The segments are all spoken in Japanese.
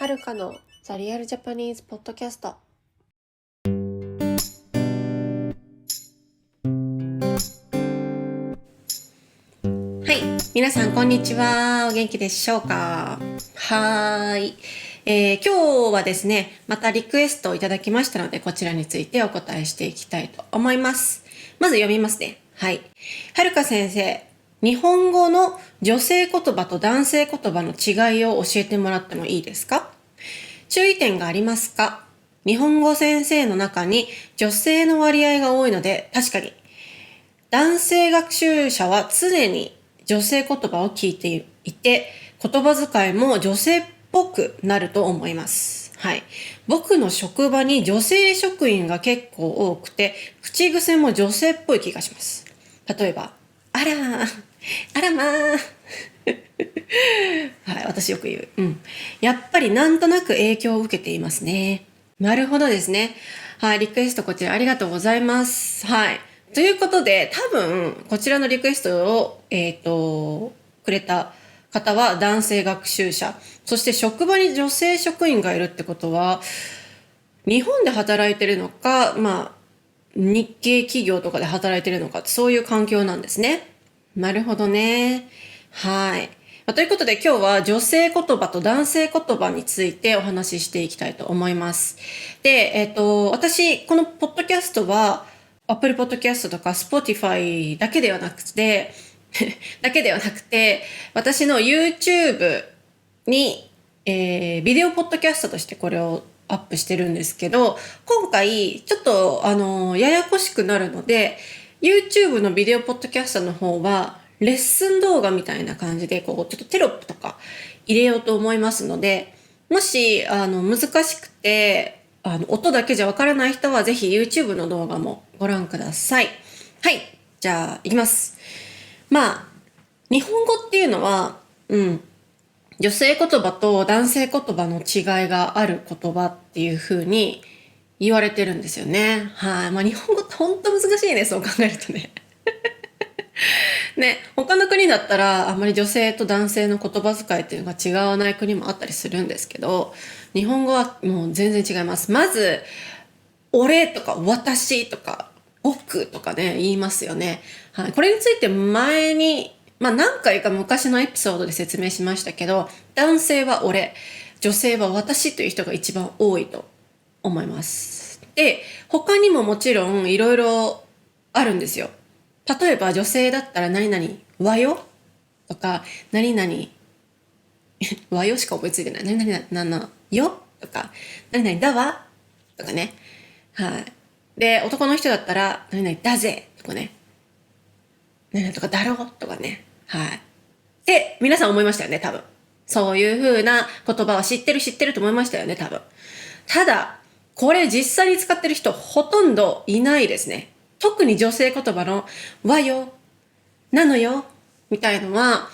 はるかのザリアルジャパニーズポッドキャスト。はい、皆さんこんにちは。お元気でしょうか？はーい、今日はですね、またリクエストをいただきましたので、こちらについてお答えしていきたいと思います。まず読みますね。はい。はるか先生、日本語の女性言葉と男性言葉の違いを教えてもらってもいいですか？注意点がありますか？日本語先生の中に女性の割合が多いので、確かに男性学習者は常に女性言葉を聞いていて、言葉遣いも女性っぽくなると思います。はい。僕の職場に女性職員が結構多くて、口癖も女性っぽい気がします。例えば、あらー、あらまー。はい、私よく言う。やっぱりなんとなく影響を受けていますね。なるほどですね。はい、リクエストこちらありがとうございます。はい。ということで、多分、こちらのリクエストを、くれた方は男性学習者。そして職場に女性職員がいるってことは、日本で働いてるのか、日系企業とかで働いてるのか、そういう環境なんですね。なるほどね。はい。ということで今日は女性言葉と男性言葉についてお話ししていきたいと思います。で、私、このポッドキャストは、Apple Podcast とか Spotify だけではなくて、私の YouTube に、ビデオポッドキャストとしてこれをアップしてるんですけど、今回、ちょっと、ややこしくなるので、YouTube のビデオポッドキャストの方は、レッスン動画みたいな感じで、ちょっとテロップとか入れようと思いますので、もし、難しくて、音だけじゃわからない人は、ぜひ YouTube の動画もご覧ください。はい。じゃあ、いきます。日本語っていうのは、女性言葉と男性言葉の違いがある言葉っていう風に言われてるんですよね。はい。日本語って本当難しいね、そう考えるとね。ね、他の国だったらあんまり女性と男性の言葉遣いっていうのが違わない国もあったりするんですけど、日本語はもう全然違います。まず、俺とか私とか僕とかね、言いますよね。はい。これについて前に、何回か昔のエピソードで説明しましたけど、男性は俺、女性は私という人が一番多いと思います。で、他にももちろんいろいろあるんですよ。例えば女性だったら何々和よとか、何々和よしか覚えついてない。何々なんなのよとか、何々だわとかね。はい。で、男の人だったら、何々だぜとかね。何々とかだろうとかね。はい。で、皆さん思いましたよね、多分。そういう風な言葉は知ってると思いましたよね、多分。ただ、これ実際に使ってる人ほとんどいないですね。特に女性言葉の和よ、なのよ、みたいのは、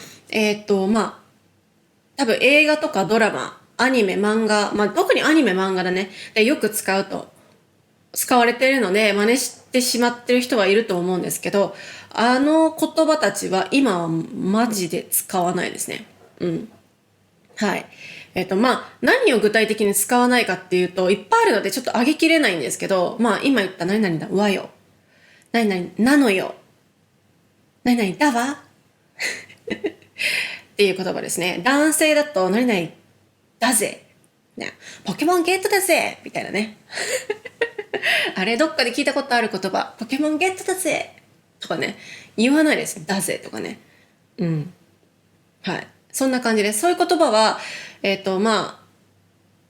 多分映画とかドラマ、アニメ、漫画、特にアニメ、漫画だね。でよく使われているので、真似してしまってる人はいると思うんですけど、あの言葉たちは今はマジで使わないですね。はい。何を具体的に使わないかっていうと、いっぱいあるのでちょっと上げきれないんですけど、今言った何々だ、わよ。何々なのよ。何々だわ。っていう言葉ですね。男性だと何々だぜ。ね、ポケモンゲットだぜみたいなね。あれ、どっかで聞いたことある言葉。ポケモンゲットだぜとかね。言わないです。だぜとかね。はい。そんな感じです。そういう言葉は、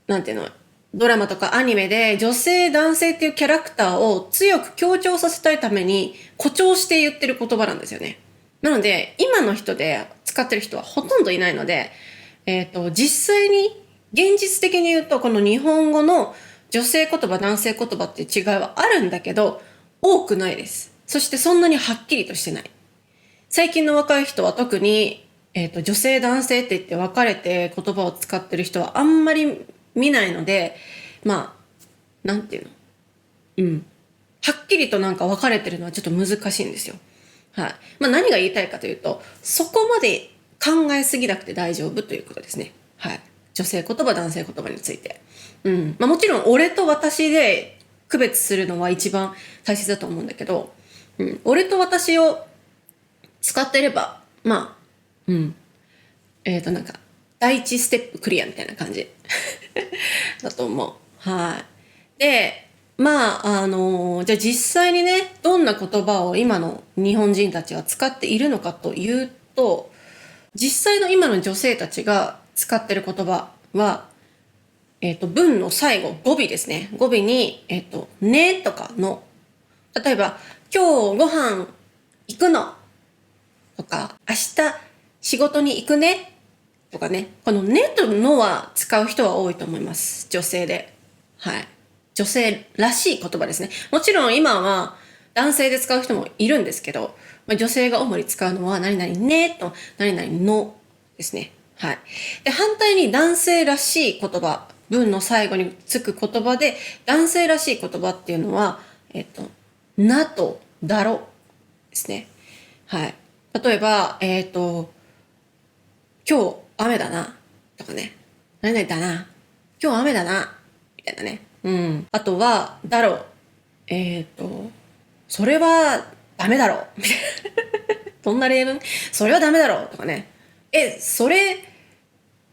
なんていうの、ドラマとかアニメで女性男性っていうキャラクターを強く強調させたいために誇張して言ってる言葉なんですよね。なので、今の人で使ってる人はほとんどいないので、実際に現実的に言うとこの日本語の女性言葉男性言葉っていう違いはあるんだけど、多くないです。そしてそんなにはっきりとしてない。最近の若い人は特に、女性男性って言って分かれて言葉を使ってる人はあんまり見ないので、なんていうの、はっきりとなんか分かれてるのはちょっと難しいんですよ。はい。何が言いたいかというと、そこまで考えすぎなくて大丈夫ということですね。はい。女性言葉、男性言葉について。もちろん俺と私で区別するのは一番大切だと思うんだけど、俺と私を使ってれば、なんか、第一ステップクリアみたいな感じだと思う。はい。で、じゃあ実際にね、どんな言葉を今の日本人たちは使っているのかというと、実際の今の女性たちが使ってる言葉は、文の最後、語尾ですね。語尾に、ねとかの。例えば、今日ご飯行くのとか、明日仕事に行くねとかね。このねとのは使う人は多いと思います。女性で。はい。女性らしい言葉ですね。もちろん今は男性で使う人もいるんですけど、女性が主に使うのは何々ねと何々のですね。はい。で、反対に男性らしい言葉、文の最後につく言葉で、男性らしい言葉っていうのは、なとだろですね。はい。例えば、今日雨だなとかね。何々だな。今日雨だな。みたいなね。あとは、だろう。それはダメだろう。みたいな。どんな例文？それはダメだろうとかね。それ、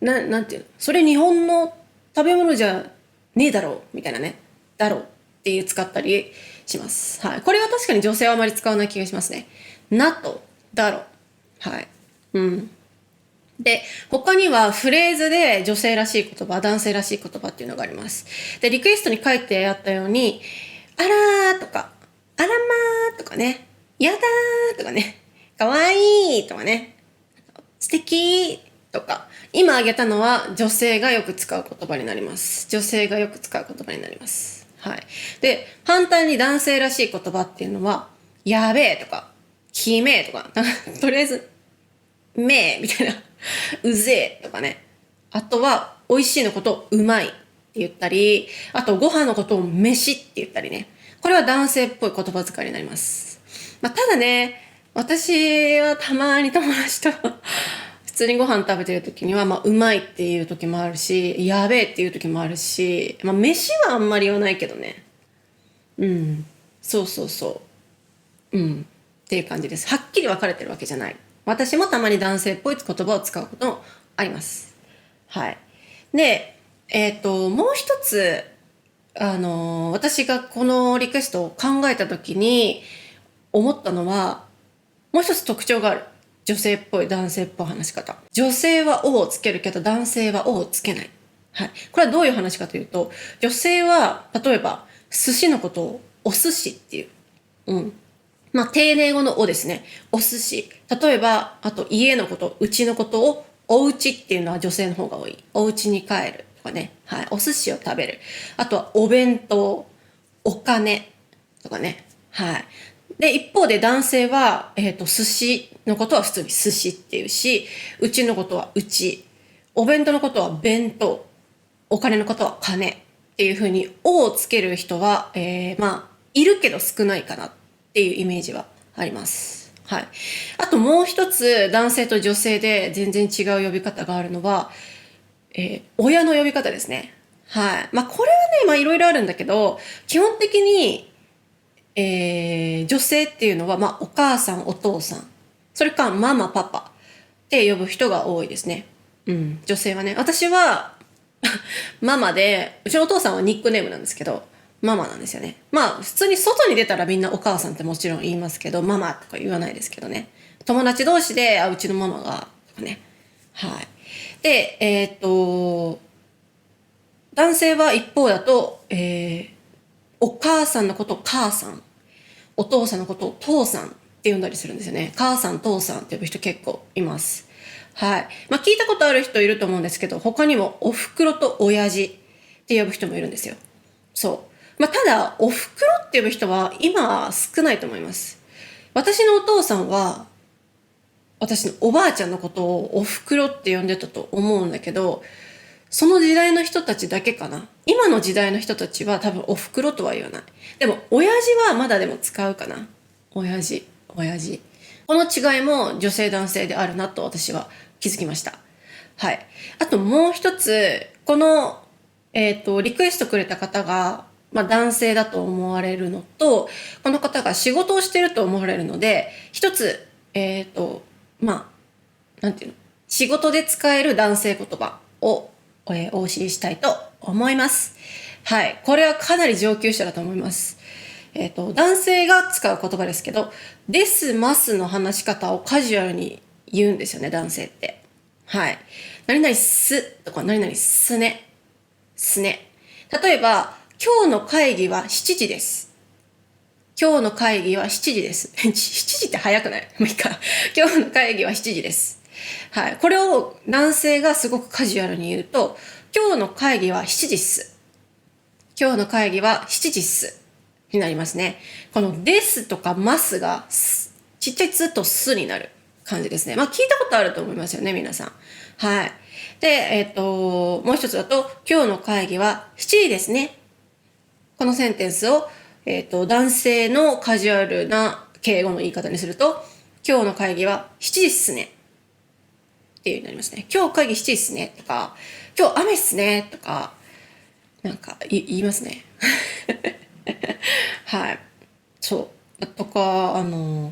なんていうの？それ日本の食べ物じゃねえだろうみたいなね。だろうっていう使ったりします。はい。これは確かに女性はあまり使わない気がしますね。なと、だろう。はい。で、他にはフレーズで女性らしい言葉、男性らしい言葉っていうのがあります。で、リクエストに書いてあったように、あらーとか、あらまーとかね、やだーとかね、かわいいとかね、素敵とか、今挙げたのは女性がよく使う言葉になります。女性がよく使う言葉になります。はい。で、反対に男性らしい言葉っていうのは、やべえとか、きめえとか、とりあえず、めえみたいな、うぜえとかね。あとは、美味しいのことをうまいって言ったり、あとご飯のことを飯って言ったりね。これは男性っぽい言葉遣いになります。ただね、私はたまに友達と普通にご飯食べてる時には、うまいっていう時もあるし、やべえっていう時もあるし、飯はあんまり言わないけどね。そうそうそう。っていう感じです。はっきり分かれてるわけじゃない。私もたまに男性っぽい言葉を使うこともあります。はい。で、もう一つ、私がこのリクエストを考えた時に思ったのは、もう一つ特徴がある。女性っぽい、男性っぽい話し方。女性は「お」をつけるけど、男性は「お」をつけない。はい。これはどういう話かというと、女性は、例えば、寿司のことをお寿司っていう。丁寧語のおですね。お寿司。例えば、あと家のこと、うちのことをお家っていうのは女性の方が多い。お家に帰るとかね。はい。お寿司を食べる。あとはお弁当、お金とかね。はい。で、一方で男性は、寿司のことは普通に寿司っていうし、うちのことはうち、お弁当のことは弁当、お金のことは金っていうふうに、おをつける人は、いるけど少ないかなっていうイメージはあります。はい。あともう一つ、男性と女性で全然違う呼び方があるのは、親の呼び方ですね。はい。これはね、いろいろあるんだけど、基本的に、女性っていうのは、お母さん、お父さん、それかママ、パパって呼ぶ人が多いですね。女性はね。私は、ママで、うちのお父さんはニックネームなんですけど、ママなんですよね。普通に外に出たらみんなお母さんってもちろん言いますけど、ママとか言わないですけどね。友達同士で、うちのママが、とかね。はい。で、男性は一方だと、お母さんのことを母さん、お父さんのことを父さんって呼んだりするんですよね。母さん、父さんって呼ぶ人結構います。はい。聞いたことある人いると思うんですけど、他にもお袋と親父って呼ぶ人もいるんですよ。そう。ただ、お袋って呼ぶ人は今は少ないと思います。私のお父さんは、私のおばあちゃんのことをお袋って呼んでたと思うんだけど、その時代の人たちだけかな。今の時代の人たちは多分お袋とは言わない。でも、親父はまだでも使うかな。親父、親父。この違いも女性男性であるなと私は気づきました。はい。あともう一つ、この、リクエストくれた方が、男性だと思われるのと、この方が仕事をしてると思われるので、一つ、なんていうの、仕事で使える男性言葉を、お教えしたいと思います。はい。これはかなり上級者だと思います。男性が使う言葉ですけど、ですますの話し方をカジュアルに言うんですよね、男性って。はい。何々すとか何々すね。すね。例えば、今日の会議は7時です。今日の会議は7時です。7時って早くない？もういいか。今日の会議は7時です。はい。これを男性がすごくカジュアルに言うと、今日の会議は7時っす。今日の会議は7時っす。になりますね。このですとかますが、ちっちゃいつとすになる感じですね。聞いたことあると思いますよね、皆さん。はい。で、もう一つだと、今日の会議は7時ですね。このセンテンスを、男性のカジュアルな敬語の言い方にすると、今日の会議は7時っすね。っていうようになりますね。今日会議7時っすね。とか、今日雨っすね。とか、なんか言いますね。はい。そう。とか、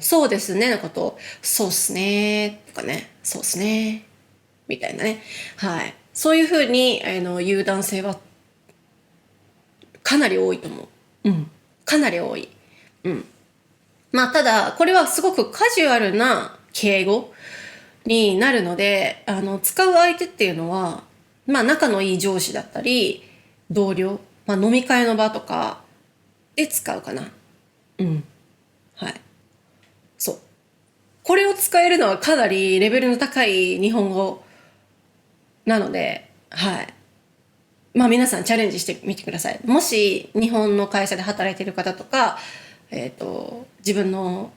そうですねのことを、そうっすね。とかね、そうっすね。みたいなね。はい。そういうふうに、言う男性は、かなり多いと思う。うん。かなり多い。うん。ただ、これはすごくカジュアルな敬語になるので、使う相手っていうのは、仲のいい上司だったり、同僚、飲み会の場とかで使うかな。うん。はい。そう。これを使えるのはかなりレベルの高い日本語なので、はい。皆さんチャレンジしてみてください。もし日本の会社で働いている方とか、自分の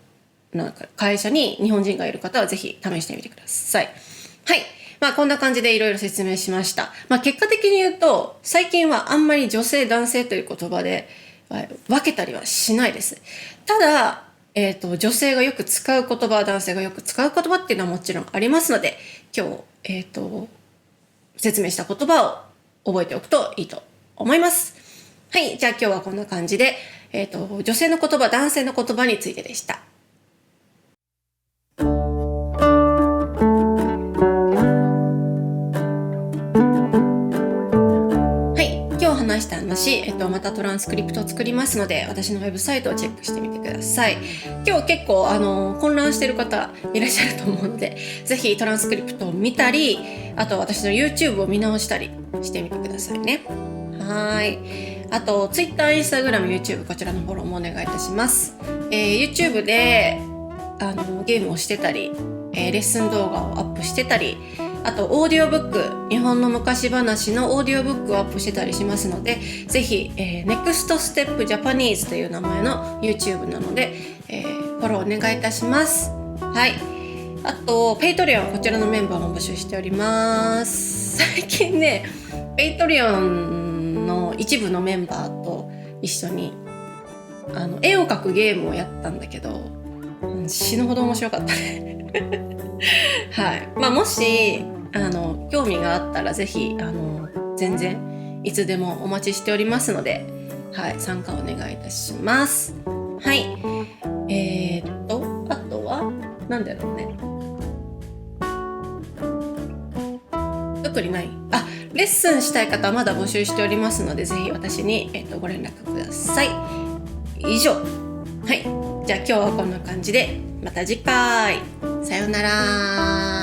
会社に日本人がいる方はぜひ試してみてください。はい。こんな感じでいろいろ説明しました。結果的に言うと、最近はあんまり女性男性という言葉で分けたりはしないです。ただ、女性がよく使う言葉、男性がよく使う言葉っていうのはもちろんありますので、今日、説明した言葉を覚えておくといいと思います。はい。じゃあ今日はこんな感じで、女性の言葉、男性の言葉についてでした。話した話、またトランスクリプトを作りますので、私のウェブサイトをチェックしてみてください。今日結構混乱している方いらっしゃると思うので、ぜひトランスクリプトを見たり、あと私の YouTube を見直したりしてみてくださいね。はい。あと Twitter、Instagram、YouTube こちらのフォローもお願いいたします。YouTube でゲームをしてたり、レッスン動画をアップしてたり、あとオーディオブック、日本の昔話のオーディオブックをアップしてたりしますので、ぜひ、Next Step Japanese という名前の YouTube なので、フォローお願いいたします。はい。あと Patreon こちらのメンバーも募集しております。最近ね Patreon の一部のメンバーと一緒に絵を描くゲームをやったんだけど、死ぬほど面白かったねはい。もし興味があったらぜひ全然いつでもお待ちしておりますので、はい、参加お願いいたします。はい。あとはなんだろうね。特にない。レッスンしたい方はまだ募集しておりますので、ぜひ私にご連絡ください。以上。はい。じゃあ今日はこんな感じで、また次回。さようなら。